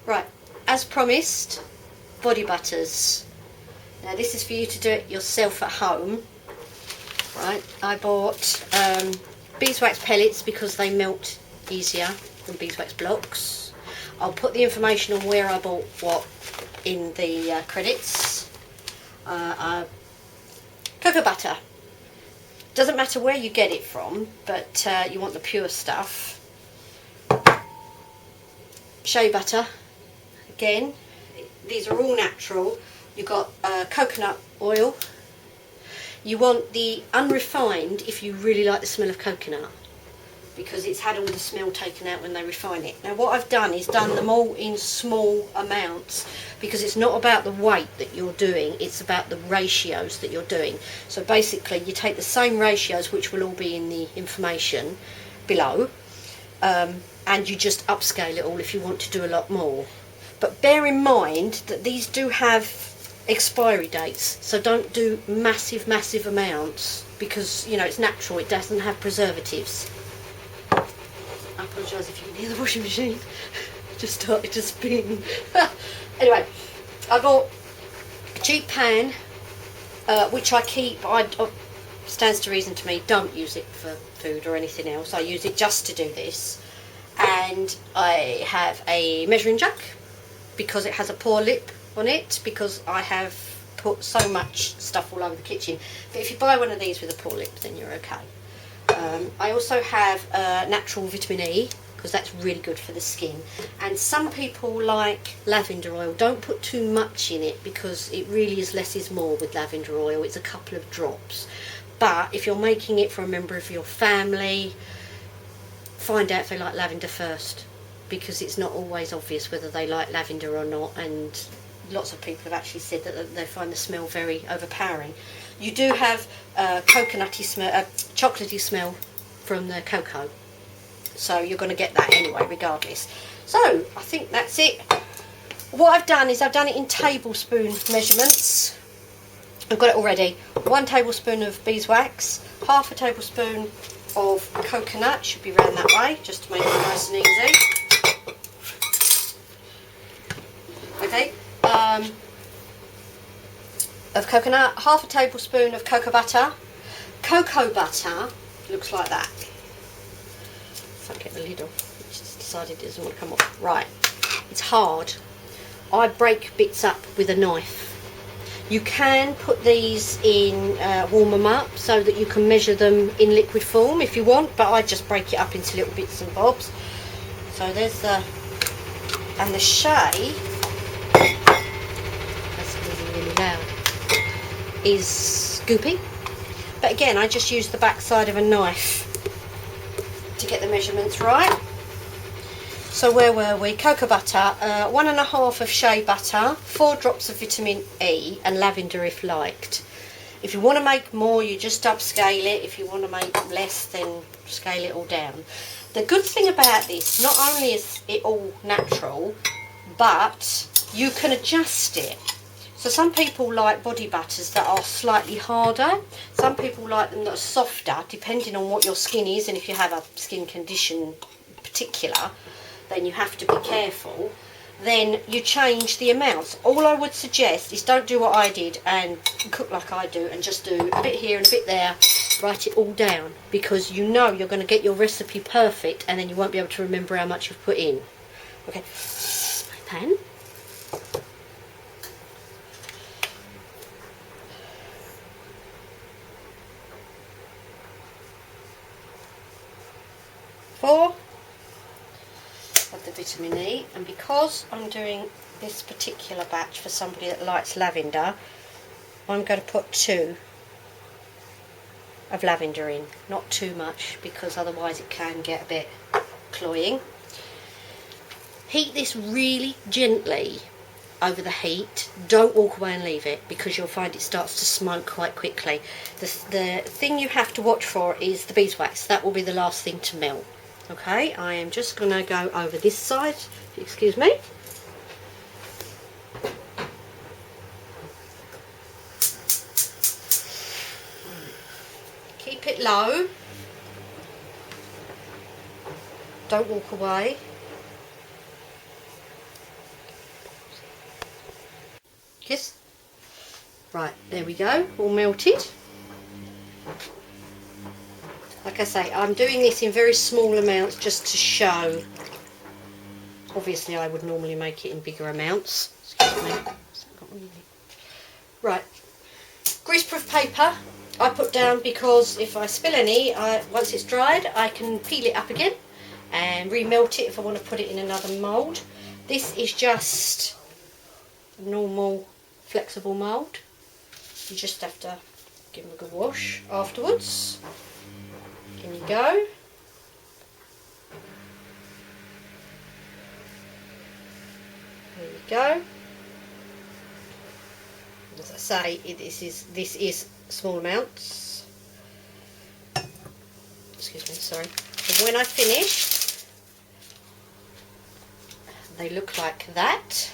Right, as promised, body butters. Now this is for you to do it yourself at home. Right, I bought beeswax pellets because they melt easier than beeswax blocks. I'll put the information on where I bought what in the credits. Cocoa butter. Doesn't matter where you get it from, but you want the pure stuff. Shea butter. Again, these are all natural. You've got coconut oil. You want the unrefined if you really like the smell of coconut, because it's had all the smell taken out when they refine it. Now what I've done is done them all in small amounts, because it's not about the weight that you're doing, it's about the ratios that you're doing. So basically you take the same ratios, which will all be in the information below, and you just upscale it all if you want to do a lot more. But bear in mind that these do have expiry dates, so don't do massive amounts, because you know it's natural, it doesn't have preservatives. I apologise if you can hear the washing machine. Just started to spin. Anyway, I bought a cheap pan, which I keep. Stands to reason to me, don't use it for food or anything else. I use it just to do this. And I have a measuring jug because it has a pour lip on it, because I have put so much stuff all over the kitchen. But if you buy one of these with a pour lip, then you're okay. I also have natural vitamin E, because that's really good for the skin. And some people like lavender oil. Don't put too much in it, because it really is less is more with lavender oil. It's a couple of drops. But if you're making it for a member of your family, find out if they like lavender first, because it's not always obvious whether they like lavender or not, and lots of people have actually said that they find the smell very overpowering. You do have coconutty smell, chocolatey smell from the cocoa, so you're going to get that anyway regardless. So I think that's it. What I've done is I've done it in tablespoon measurements. I've got it already. 1 tablespoon of beeswax, half a tablespoon of coconut, should be round that way just to make it nice and easy. Okay. Of coconut, half a tablespoon of cocoa butter. Cocoa butter looks like that. If I get the lid off, it's just decided it doesn't want to come off. Right, it's hard. I break bits up with a knife. You can put these in, warm them up so that you can measure them in liquid form if you want, but I just break it up into little bits and bobs. So there's the, and the Shea, that's really loud, is scoopy. But again, I just use the back side of a knife to get the measurements right. So where were we? Cocoa butter, 1.5 of shea butter, 4 drops of vitamin E, and lavender if liked. If you want to make more, you just upscale it. If you want to make less, then scale it all down. The good thing about this, not only is it all natural, but you can adjust it. So some people like body butters that are slightly harder. Some people like them that are softer, depending on what your skin is, and if you have a skin condition in particular, then you have to be careful. Then you change the amounts. All I would suggest is don't do what I did and cook like I do and just do a bit here and a bit there. Write it all down, because you know you're going to get your recipe perfect and then you won't be able to remember how much you've put in. Okay, my pan. Four of the vitamin E, and because I'm doing this particular batch for somebody that likes lavender, I'm going to put 2 of lavender in, not too much, because otherwise it can get a bit cloying. Heat this really gently over the heat. Don't walk away and leave it, because you'll find it starts to smoke quite quickly. The thing you have to watch for is the beeswax. That will be the last thing to melt. Okay, I am just going to go over this side, excuse me. Keep it low. Don't walk away. Kiss. Right, there we go, all melted. Like I say, I'm doing this in very small amounts just to show. Obviously I would normally make it in bigger amounts. Excuse me. Right, greaseproof paper I put down because if I spill any, once it's dried I can peel it up again and remelt it if I want to put it in another mould. This is just a normal flexible mould. You just have to give them a good wash afterwards. In you go. There you go. As I say, this is small amounts. Excuse me, sorry. And when I finish, they look like that.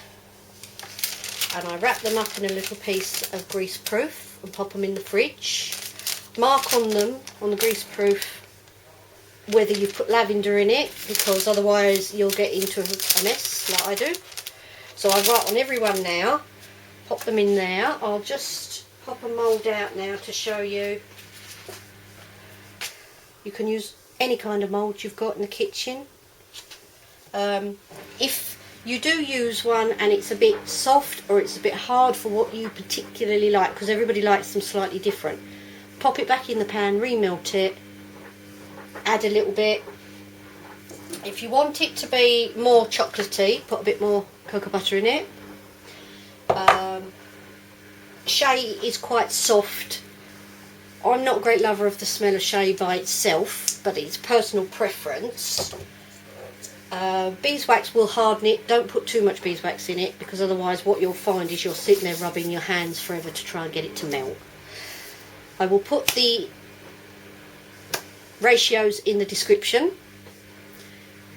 And I wrap them up in a little piece of greaseproof and pop them in the fridge. Mark on them, on the greaseproof, whether you put lavender in it, because otherwise you'll get into a mess like I do. So I write on every one now, pop them in there. I'll just pop a mould out now to show you. You can use any kind of mould you've got in the kitchen. If you do use one and it's a bit soft or it's a bit hard for what you particularly like, because everybody likes them slightly different, pop it back in the pan, remelt it, add a little bit. If you want it to be more chocolatey, put a bit more cocoa butter in it. Shea is quite soft. I'm not a great lover of the smell of Shea by itself, but it's personal preference. Beeswax will harden it. Don't put too much beeswax in it, because otherwise what you'll find is you're sitting there rubbing your hands forever to try and get it to melt. I will put the ratios in the description.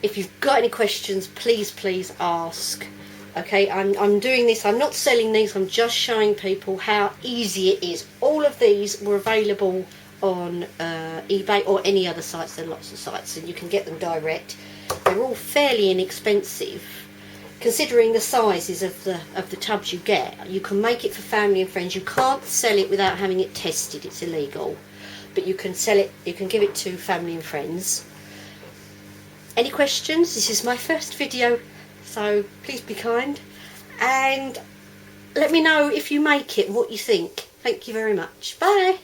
If you've got any questions, please ask. Okay, I'm doing this, I'm not selling these, I'm just showing people how easy it is. All of these were available on eBay or any other sites. There are lots of sites and you can get them direct. They're all fairly inexpensive considering the sizes of the tubs you get. You can make it for family and friends. You can't sell it without having it tested, it's illegal, but you can sell it, you can give it to family and friends. Any questions? This is my first video, so please be kind and let me know if you make it, what you think. Thank you very much. Bye.